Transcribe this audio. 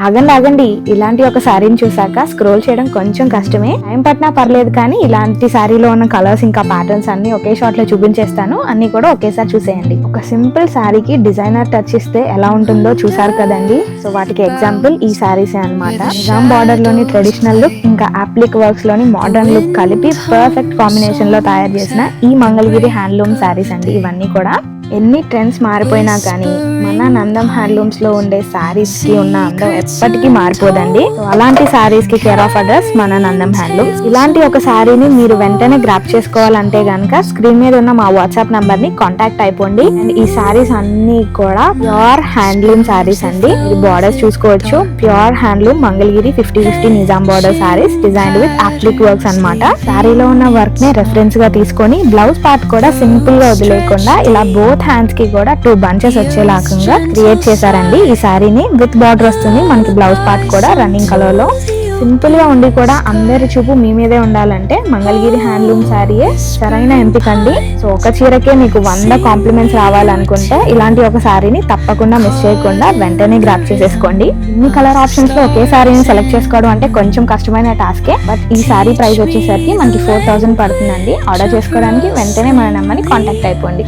ఆగండి ఆగండి, ఇలాంటి ఒక శారీని చూసాక స్క్రోల్ చేయడం కొంచెం కష్టమే. టైం పట్టినా పర్లేదు, కానీ ఇలాంటి శారీలో ఉన్న కలర్స్ ఇంకా ప్యాటర్న్స్ అన్ని ఒకే షాట్ లో చూపించేస్తాను. అన్ని కూడా ఒకేసారి చూసేయండి. ఒక సింపుల్ శారీకి డిజైనర్ టచ్ ఇస్తే ఎలా ఉంటుందో చూసారు కదండి. సో వాటికి ఎగ్జాంపుల్ ఈ శారీసే అన్నమాట. నిజాం బార్డర్ లోని ట్రెడిషనల్ లుక్ ఇంకా అప్లిక్ వర్క్స్ లోని మోడర్న్ లుక్ కలిపి పర్ఫెక్ట్ కాంబినేషన్ లో తయారు చేసిన ఈ మంగళగిరి హ్యాండ్లూమ్ శారీస్ అండి ఇవన్నీ కూడా. ఎన్ని ట్రెండ్స్ మారిపోయినా కానీ మన నందం హ్యాండ్లూమ్స్ లో ఉండే శారీస్ కి ఉన్న అందం ఎప్పటికీ మారిపోదండి. సో అలాంటి శారీస్ కి కేర్ ఆఫ్ అడ్రస్ మన నందం హ్యాండ్లూమ్స్. ఇలాంటి ఒక శారీని మీరు వెంటనే గ్రాప్ చేసుకోవాలంటే గనక స్క్రీన్ మీద ఉన్న మా వాట్సాప్ నంబర్ ని కాంటాక్ట్ అయిపోండి. అండ్ ఈ శారీస్ అన్ని కూడా ప్యూర్ హ్యాండ్లూమ్ శారీస్ అండి. మీరు బార్డర్స్ చూసుకోవచ్చు. Pure handloom Mangalagiri 50-50 Nizam border sarees designed with applique works అన్నమాట. శారీలో ఉన్న వర్క్ ని రెఫరెన్స్ గా తీసుకొని బ్లౌజ్ పార్ట్ కూడా సింపుల్ గా వదిలేకుండా ఇలా బోత్ హ్యాండ్స్ కి కూడా 2 బంచెస్ వచ్చేలాగా క్రియేట్ చేశారండి. ఈ శారీని విత్ బార్డర్ వస్తుంది. మనకి బ్లౌజ్ పార్ట్ కూడా రన్నింగ్ కలర్ లో సింపుల్ గా ఉండి కూడా అందరి చూపు మీ మీదే ఉండాలంటే మంగళగిరి హ్యాండ్లూమ్ శారీయే సరైన ఎంపిక అండి. సో ఒక చీరకే మీకు 100 కాంప్లిమెంట్స్ రావాలనుకుంటే ఇలాంటి ఒక శారీని తప్పకుండా మిస్ చేయకుండా వెంటనే గ్రాప్ చేసేసుకోండి. ఇన్ని కలర్ ఆప్షన్స్ లో ఒకే శారీని సెలెక్ట్ చేసుకోవడం అంటే కొంచెం కష్టమైన టాస్కే. బట్ ఈ శారీ ప్రైస్ వచ్చేసరికి మనకి 4000 పడుతుందండి. ఆర్డర్ చేసుకోవడానికి వెంటనే మన నెంబర్ని కాంటాక్ట్ అయిపోండి.